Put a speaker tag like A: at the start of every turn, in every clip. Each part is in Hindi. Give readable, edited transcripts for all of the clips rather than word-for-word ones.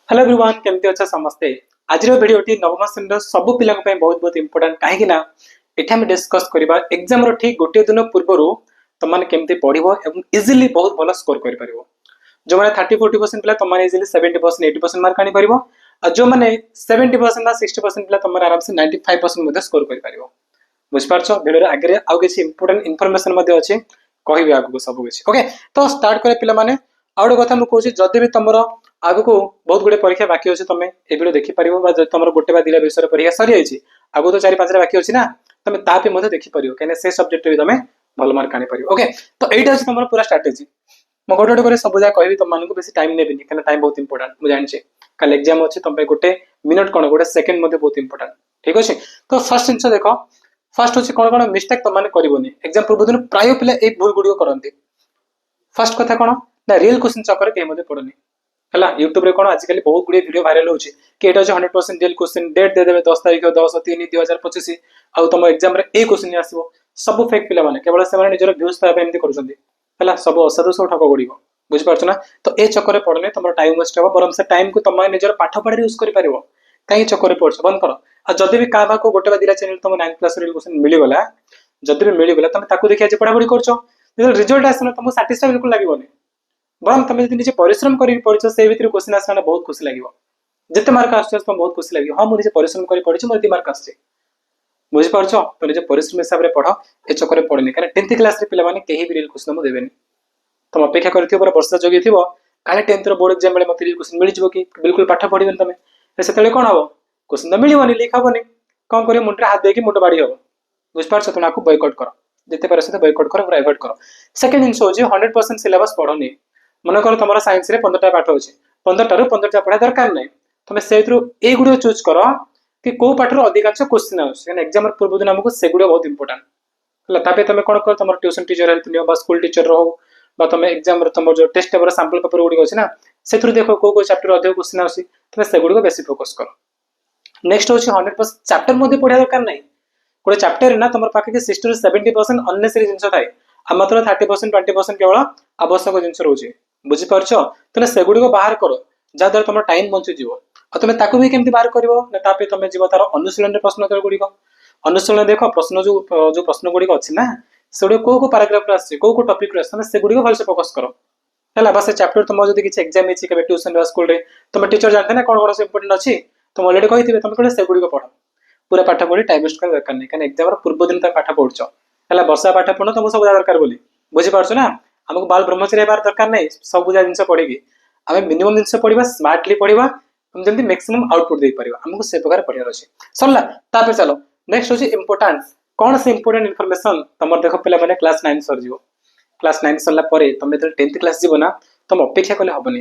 A: हेलो एवरीवन केमती अच्छा समस्ते आज वीडियो नवम श्रेणी सब पिला बहुत बहुत इंपोर्टेंट कहीं एठी हम डिस्कस करबा एग्जाम रो ठीक गोटे दिन पूर्व तुमने केमती पढ़िबो एवं इजीली बहुत भल स्कोर कर परिबो। जो माने 30-40% पिला तुमने इजीली 70% 80% मार्क आनी परिबो और जो माने 70% 60% पिला तुमने आराम से 95% मध्ये स्कोर कर परिबो। बुझ पारछो वीडियो आगे आउ किछि इंपोर्टेंट इन्फॉर्मेशन मध्ये अछि कहबी आगु सब किछि। ओके तो स्टार्ट करे पिला माने आउ गोटे कथा मु कहूछि जदि भी तुमरो आगु को बहुत गुडे परीक्षा बाकी अछि तमे ए वीडियो देखि परिबो बा जदि तुमरो गोटे बा दिला विषय परीक्षा सरी आइछि आगु तो 4-5 रा बाकी अछि ना तमे तापे मध्ये देखि परिबो कने से सब्जेक्ट भी तमे भल मार्क आनी परिबो। ओके तो एटा अछि तुमरो पूरा स्ट्रेटजी मो गोटे गोटे करे सब जा कहबी तुम मानको बेसी टाइम नेबिनी कने टाइम बहुत इंपोर्टेंट मु जानि छै कल एग्जाम अछि तुम पे गोटे मिनिट कोन गोटे सेकंड मध्ये बहुत इंपोर्टेंट ठीक अछि। तो फर्स्ट जिंस देखो फर्स्ट होछि कोन कोन मिस्टेक तुम माने करिवोनी एग्जाम पूर्व दिन प्राय पिला एक भूल गुडियो करंती। फर्स्ट कथा कोन ना रियल क्वेश्चन चक्कर के मध्ये पड़ोनी हला यूट्यूब रे कोन आजकल बहुत गुडी वीडियो वायरल होछि कि एटा 100% रियल क्वेश्चन डेट दे देबे 10 तारिख 10/3/2025 आ तुम एग्जाम रे ए क्वेश्चन आसीबो सब फेक पिला माने केवल से माने निजर व्यूज पाबे एमती करछंती हला सब असाधु सब ठक गुडीको बुझ पारछ ना। तो ए चक्कर रे पड़ने तुम टाइम वेस्ट हो बरम से टाइम को तुम निजर पाठ पढ़ा यूज करि परिबो काई चक्कर रे पड़छ बंद करो। आ जदि भी काबा को गोटे बा दिरा चैनल तुम 9 क्लास रियल क्वेश्चन मिली गला जदि भी मिली गला तुम ताकू देखि आज पढ़ा पढ़ी करछो रिजल्ट आसना तुम सैटिस्फाई बिल्कुल लागिबोनी बरम तुम जदि निजे परिश्रम करि पड़छ से भीतर क्वेश्चन आसना बहुत खुशी लागिबो जते मार्क आछछ तुम बहुत खुशी लागिबो हां मु निजे परिश्रम करि पड़छ मोर मार्क आछछ बुझ पारछो। तो निजे परिश्रम हिसाब रे पढ़ ए चक्कर रे पड़नी कारण 10th क्लास रे पिला माने केही भी रियल क्वेश्चन म देबेनी तुम अपेक्षा करथिबो पर वर्षा जगी थिबो काले 10th रो बोर्ड एग्जाम बेले मते रियल क्वेश्चन मिलि जिवो कि बिल्कुल पाठ पढिबेन तमे सेतले कोन हबो क्वेश्चन तो मिलिबोनी लिख हबोनी कोन करियो मुंडरे हाथ देकी मुंड बाडी हबो बुझ पारछो। तो नाकू बॉयकॉट करो जते पारे से बॉयकॉट करो पूरा अवॉइड करो। सेकंड जिंस हो जे 100% सिलेबस पढोनी मन कर तमरा साइंस रे 15 टा पाठ होछि 15 टा रो 15 टा पढा दरकार नै तमे सेथरो ए गुडो चूज करो कि को पाठ रो अधिकांश क्वेश्चन आउछ कारण एग्जाम रे पूर्व दिन हमको से गुडो बहुत इंपोर्टेंट हला तापे तमे कोन कर तमर ट्यूशन टीचर हेल्प नियो बा स्कूल टीचर रहो बा तमे एग्जाम रे तमर जो टेस्ट पेपर सैंपल पेपर गुडी अछि ना सेथरो देखो को चैप्टर अधिक क्वेश्चन आउछि तमे से गुडो बेसी फोकस करो। नेक्स्ट होछि 100% चैप्टर मध्ये पढा दरकार नै कोडे चैप्टर ना तमर पाखे के 60 to 70% अननेसेसरी जिंस थाए आ मात्र 30% 20% केवल आवश्यक जिंस रहउछि बुझि पारछो। तने से गुडी को बाहर करो जा द्वारा तमर टाइम बंची जिवो आ तमे ताकू भी केमति बाहर करबो ना तापे तमे जिवो तार अनुशीलन रे प्रश्न उत्तर गुडी को अनुशीलन देखो प्रश्न जो प्रश्न गुडी को अछि ना सेडो को पैराग्राफ रे आछि को टॉपिक रे आछि तमे से गुडी को भल से फोकस करो हला बस चैप्टर तुम जदि किछ एग्जाम हिची के ट्यूशन रे स्कूल रे तमे टीचर जानते ना कोन कोन से इंपोर्टेंट अछि तुम ऑलरेडी कहिथिबे तमे कोले से गुडी को पढो पूरा पाठ पढ़ी टाइम वेस्ट कर दरकार नहीं कारण एग्जाम रो पूर्व दिन तक पाठ पढछ हला वर्षा पाठ पढनो तुम सब दरकार बोली बुझि पारछो ना हमको बाल ब्रह्मचर्य बार दरकार नहीं सब बुझा जिंस पढीगी हमें मिनिमम जिंस पढीबा स्मार्टली पढीबा हम जल्दी मैक्सिमम आउटपुट दे परिबा हमको से प्रकार पढियार अछि सरला तापर चलो नेक्स्ट होची इंपोर्टेंट कोन से इंपोर्टेंट इंफॉर्मेशन तमर देखो पहले माने क्लास 9 सर जिवो क्लास 9 सरला परे तमे तो 10th क्लास जिवो ना तुम अपेक्षा करले हबनी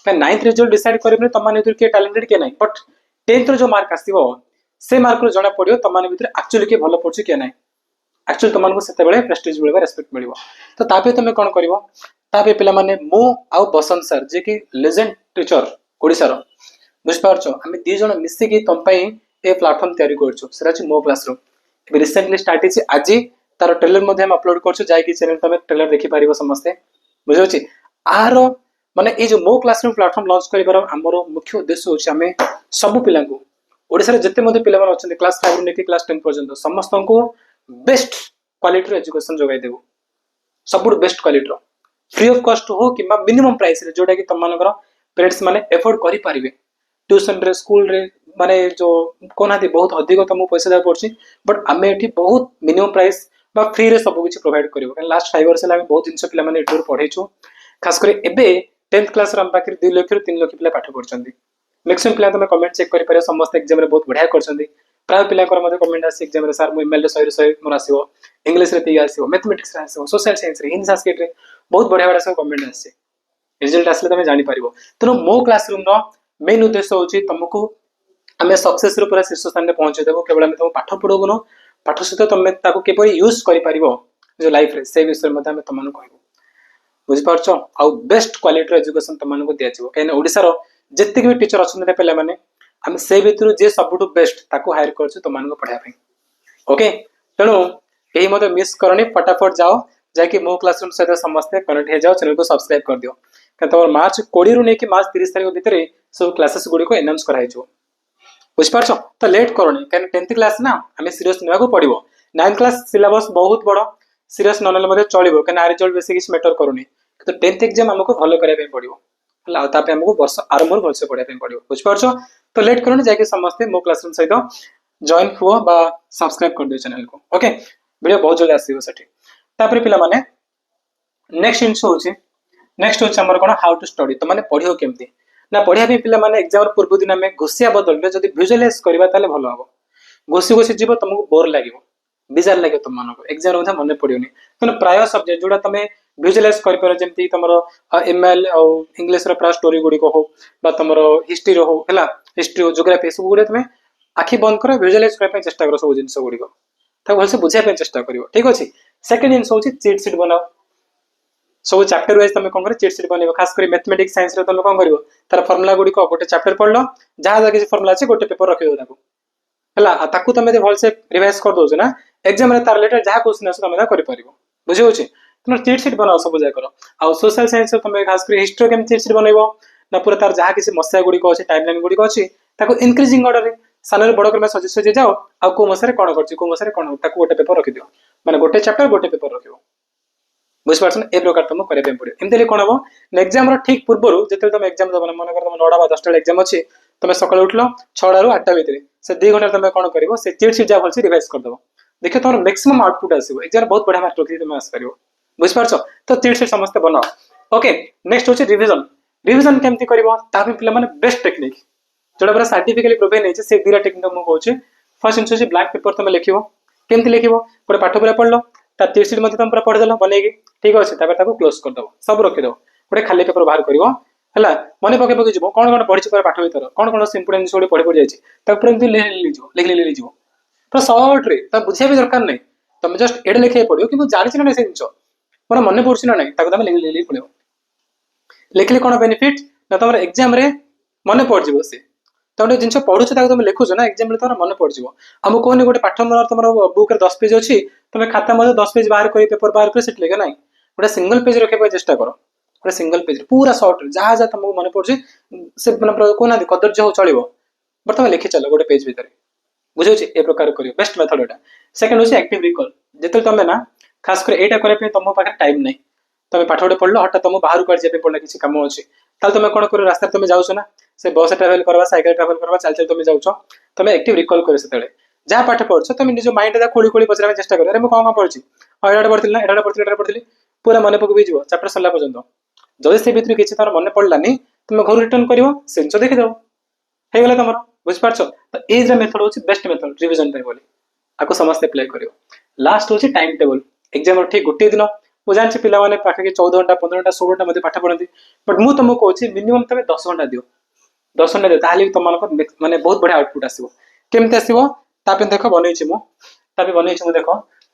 A: का 9th रिजल्ट डिसाइड करबे तम माने के टैलेंटेड के नहीं बट 10th रो जो मार्क आसीबो से मार्क रो जणा पडियो तम माने भीतर एक्चुअली के भलो पडछ के नहीं एक्चुअली तुम मानको सेते बेले प्रेस्टीज मिलबा रेस्पेक्ट मिलबो। तो तापे तमे कोन करबो तापे पिला माने मो आ बसंत सर जे कि लेजेंड टीचर ओडिसा रो बुझ पारछो हमें दी जण मिसी की तम पई ए प्लेटफार्म तयारी करछो सेरा छि मो क्लासरूम ए रिसेंटली स्टार्ट छि आज तार ट्रेलर मध्ये हम अपलोड करछो जाय कि चैनल तमे ट्रेलर देखि पारिबो समस्त बुझो छि आरो माने ए जो मो क्लासरूम प्लेटफार्म लॉन्च करिबार हमरो मुख्य उद्देश्य होछि हमें सब पिला को ओडिसा रे जते मध्ये पिला मन अछन क्लास 5 ने क्लास 10 पर्यंत समस्त को बेस्ट क्वालिटी रो एजुकेशन जोगाई देबो सब बेस्ट क्वालिटी रो फ्री ऑफ कॉस्ट हो कि मिनिमम प्राइस रे जोटा कि तुम मानकर पेरेंट्स माने एफोर्ड करि पारिबे ट्यूशन रे स्कूल रे माने जो कोनाती बहुत अधिक तुम पैसा दे पड़छि बट आमे एठी बहुत मिनिमम प्राइस बा फ्री रे सब कुछ प्रोवाइड करिवो कारण लास्ट 5 इयर्स ला बहुत जिंस पिला माने एटोर पढैछु खास कर एबे 10th क्लास रे हम पाखर 2 लाख रो 3 लाख पिला पाठ पढछन्ती मैक्सिमम पिला तुम कमेंट चेक करि पारे समस्त एग्जाम रे बहुत बढ़िया करछन्ती प्राय पिला कर मध्ये कमेंट आसी एग्जाम रे सर मु ईमेल रे 100 मोर आसीबो इंग्लिश रे 30 आसीबो मैथमेटिक्स रे आसीबो सोशल साइंस रे हिंदी संस्कृत रे बहुत बढ़िया बढ़िया सब कमेंट आसी रिजल्ट आसले तमे जानि पारिबो। तनो मो क्लासरूम रो मेन उद्देश्य होची तुमको हमें सक्सेस रो पूरा शीर्ष स्थान रे पहुंचे देबो केवल हम तुम पाठ पढोबो न पाठ सहित तमे ताको केपरि यूज करि पारिबो जो लाइफ रे से विषय मध्ये हम तमन कहबो बुझ पारछो आ बेस्ट क्वालिटी रो एजुकेशन तमन को दिया जिवो काइन ओडिसा रो जत्ते भी टीचर अछन रे पेला माने हम से भितरु जे सबटु बेस्ट ताको हायर करछु तमन को पढा पई ओके तनो एही मते मिस करनी फटाफट जाओ जाके मो क्लासरूम सहित समस्त कनेक्ट हे जाओ चैनल को सब्सक्राइब कर दियो तुम मार्च 20 रु नहीं मार्च 30 तारीख भितर सब क्लासेस गुड़ी को एनाउंस कराई बुझिपार तो लेट करनी कहीं 10th क्लास ना आम सीरीयस ना पड़ो 9th क्लास सिलेबस बहुत बड़ सीरीयस ना चलो कहीं रिजल्ट बेस किसी मैटर करूनी तो 10th एग्जाम आमको भल कराया पड़ो आमको वर्ष आरंभ भलसे पढ़ाई पड़ो बुझिपार तो लेट करनी जाकि समस्ते मो क्लासरूम सहित जॉइन हुआ बा सब्सक्राइब कर दियो चैनल को ओके वीडियो बहुत जल्दी आसीबो सेठी तापर पिला माने नेक्स्ट जिंस होची नेक्स्ट होची हमर कोन हाउ टू स्टडी तो माने पढियो केमती ना पढ़िया भी पिला माने एग्जाम पूर्व दिन आम घोषिया बदल जब भिजुअलाइज करवा ताले भल हम घोषी घोषी जीव तुमको बोर लगे बिजार लगे तुम मानक एग्जाम मन पड़ोनी तेना प्राय सब्जेक्ट जोड़ा तुम भिजुअलाइज कर जमी तुम एमएल इंग्लिश प्राय स्टोरी गुड़िक हो तुम हिस्ट्री हो हिस्ट्री हो जोग्राफी सब गुड़े तुम आखि बंद कर भिजुअलाइज करने चेष्टा कर सब जिन गुड़िक भलसे बुझाई चेष्टा कर ठीक अच्छे सेकेंड जिन हूँ चिट सीट बनाओ सब चैप्टर वाइज तुम कौन कर चिट सीट बन खास कर मैथमेटिक्स साइंस तुम कौन कर तार फर्मुला गुड़िक गोटे चैप्टर पढ़ लो जहाँ जहाँ किसी फर्मुला अच्छे गोटे पेपर रखिद ताकू तुम भलसे रिवाइज कर दो ना एग्जाम तार रिलेटेड जहाँ क्वेश्चन आस तुम कर बुझे तुम चिट सीट बनाओ सब जगह कर आ सोशल साइंस तुम खास कर हिस्ट्री केम चिट सीट बनइब ना पूरा तार जहाँ किसी मसीहा गुड़िक अच्छे टाइमलाइन गुड़िक अच्छी इनक्रिजिंग ऑर्डर सानर बड़ क्रम सजे सजे जाओ आ को मसरे कौन कर कौन गोटे पेपर रखिद मैंने गोटे चैप्टर गोटे पेपर रख बुझिपार ए प्रकार तुम करने पड़ो एमती कौन हम एग्जाम ठीक पूर्व जो तुम एग्जाम दब मन कर तुम 9टा 10टा एग्जाम अच्छी तुम सकाल उठल 6टा रू 8टा भितर से 2 घंटा तुम कौन कर चिट सीट जहाँ भलसे रिवाइज करदेव देखिए तुम मैक्सिमम आउटपुट आसो एग्जाम बहुत बढ़िया मार्क रखी तुम आसपार बुझिपार तो चिट सीट समस्त बनाओ ओके नेक्स्ट हूँ रिविजन रिविजन केमती कर पे बेस्ट टेक्निक जोड़ा पूरा साइंटिफिकली प्रूवन है से दीटा टेक्निक तुमको कहूँ फर्स्ट जिन हूँ ब्लैक पेपर तुम लिख केमती लिख गोटे पाठ पूरा पढ़ लो तार चिट सीट तुम पूरा पढ़ीदेल बनईकि ठीक अच्छे क्लोज करदेव सब रखीदेव गोटे खाली पेपर बाहर कर मन पके पके जीव कौन कौन पढ़ी पूरा पाठ भर कौन कौन इंपोर्टेंट जिन पढ़ी पढ़ी जाए पूरा लिख लिख पूरा सर्ट रे बुझे भी दरकार नहीं तुम जस्ट एडे लिखे पड़ो कि जानी ना से जिन मोर मन पड़ू ना ना तुम लिख पड़ो लिखले कौन बेनिफिट ना तुम एग्जाम मन पड़ जाव सी तुम जिन पढ़ुच तुम लिखुच ना एग्जाम तुम मन पड़ जाव आम कहनी गोटे पाठ तुम बुक 10 पेज अच्छी तुम खाता 10 पेज बाहर कर पेपर बाहर कर लिखे ना गोटे सिंगल पेज रखा चेष्टा कर गोटे सिंगल पेज पूरा सर्ट जहाँ जहाँ तुमको मन पड़े से मैंने कहना कदर्य हो चलो बट तुम लिखी चलो गोटे पेज भितर बुझे ए प्रकार कर बेस्ट मेथड एटा सेकंड हूँ एक्टिव रिकॉल जो तुम ना खास कर यहाँ करने तुम पाखे टाइम नहीं तुम पाठ गोटे पढ़ल हठात तुम बाहर कड़े पड़ना किसी कम अच्छे तुम कौन कर रास्ता तुम जाऊँ ना से बस ट्रावेल करवा साइकेल ट्रावेल करवा चल चल तुम जाऊँ तुम एक्टिव रिकॉल कर से जहाँ पाठ पढ़छ तुम निज माइंड खोली खोली पचार चेष्टा कर अरे कौन पढ़ी यहाँ पढ़ी ना यहाँ पढ़ी पूरा मन पक भी चैप्टर सरला पर्यटन जदि से भितर किसी तुम मन पड़लानी तुम घर रिटर्न कर से जिन देखीदेव हो तुम बुझिपार तो ये मेथड हूँ बेस्ट मेथड रिविजन बोली आपको समस्त अप्लाई कर लास्ट हूँ टाइम टेबल एग्जाम ठीक गोटे दिन मुझे जानसी पे पाखे 14 घंटा 15 घंटा 16 घंटा पाठ पढ़ती बट मुझे तुमको कहूँ मिनिमम तुम 10 घंटा दियो 10 घंटा दियो ताली तुम माने बहुत बढ़िया आउटपुट आसो केमती आसो देख बनई देख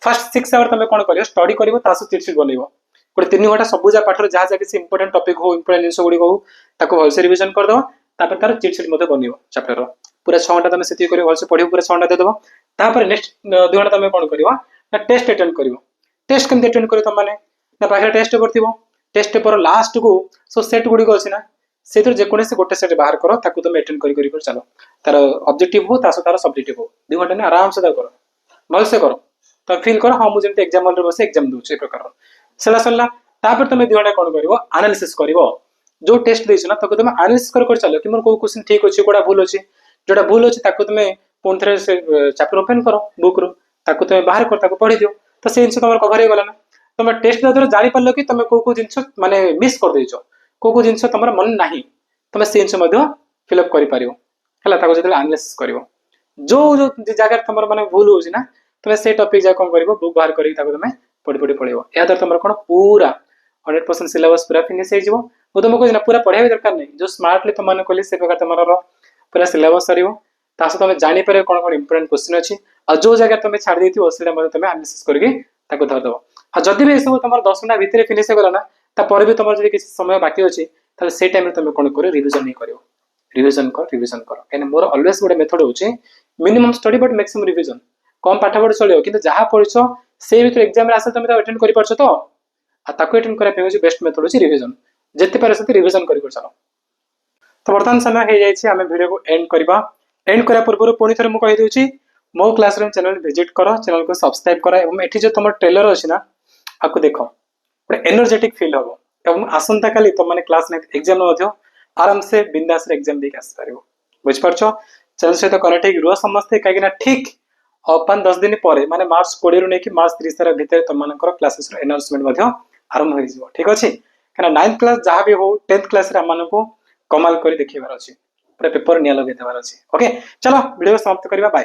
A: फर्स्ट 6 आवर तुम कौन कर स्टडी कर चिट सीट बनइब गोटे 3 घंटा सब जहाँ पाठ जहाँ जहाँ किसी इंपोर्टेंट टॉपिक हो इंपोर्टेंट जिन गुड़िक हो भलसे रिविजन करदेव तार चिट सीट बनइब चैप्टर पूरा 6 घंटा तुम से भलसे पढ़ पूरा 6 घंटा देदेव नेक्स्ट 2 घंटा तुम कौन कर टेस्ट अटेंड कर टेस्ट केमती अटेंड कर तुम ना पाखे टेस्ट पेपर थी टेस्ट पेपर लास्ट को सो सेट गुड़िक अच्छी ना से जेकोसी गोटे सेट बाहर कर तुम अटेंड कर चलो तार ऑब्जेक्टिव हो तार सब्जेक्टिव हो 2 घंटा आराम से कर भलसे कर तुम फील कर हाँ मुझे एग्जाम हॉल बस एग्जाम दूसरे प्रकार से सरला तुम 2 घंटा कौन कर एनालिसिस कर जो टेस्ट देश ना तुम एनालिसिस कर चलो कि मोर को क्वेश्चन ठीक अच्छे कौटा भूल अच्छे जोटा भूल अच्छे तुम पुणी थे चैप्टर ओपन कर बुक रू तुम बाहर कर पढ़ी दियो तो से जिन तुम कभर हो गला ना तुम टेस्ट द्वारा जानी पार कि तुम कौ जिन माने मिस कर देच कौ जिन तुम मन ना तुम से जिन फिलअप कर एनालिसिस कर जो जो जगह तुम माने भूल हो ना तुम से टॉपिक जा कौन कर बुक बाहर कर तुम पढ़ी पढ़ी पढ़ो या द्वारा तुम कौन पूरा 100% सिलेबस पूरा फिनिश हो तुमको कहना पूरा पढ़ाई भी दरकार नहीं जो स्मार्टली तुम कहली से प्रकार तुम पूरा सिलेबस सर तुम जापर कौन कौन इंपोर्टेंट क्वेश्चन अच्छी और जो जगह तुम छाड़ दी तुम एनालिसिस करके धरदेव आ जदि भी सब तुम 10 घंटा भितर फिनिश होगा ना तापर भी तुम किसी समय बाकी अच्छे से टाइम तुम कौन कर रिविजन नहीं कर रिविजन कर कहीं मोर अलवेज गोटे मेथड हूँ minimum study but maximum revision कम पाठ पढ़ चलो कि जहाँ पढ़छ से भर एग्जाम आसे तुम अटेंड कर अटेंड करने बेस्ट मेथड हूँ रिविजन जिते पारे से रिविजन कर चलो। तो वर्तमान समय हो जाए आम वीडियो को एंड करवा। एंड करा पूर्व पुणी थे मुझे कहीदे मो क्लासरूम चैनल विजिट कर, चैनल को सब्सक्राइब कर और ये जो तुम ट्रेलर अच्छी ना आपको देख गोटे एनर्जेटिक फील हम और आसंता काली तुम मैंने क्लास 9 एग्जाम आराम से बिंदास एग्जाम देके आसपार बुझिपार। चैनल सहित कनेक्ट रुह समस्ते कहीं ठीक 5-10 दिन पर माने मार्च 20 रू नहीं मार्च 30 भितर तुम क्लासेस एनाउंसमेंट आरंभ हो ठीक अच्छे कहीं 9th क्लास जहाँ भी हो 10th क्लास को कमाल कर देखार अच्छे पूरा पेपर निया लगे देवार अच्छे। ओके चलो वीडियो समाप्त करवा बाय।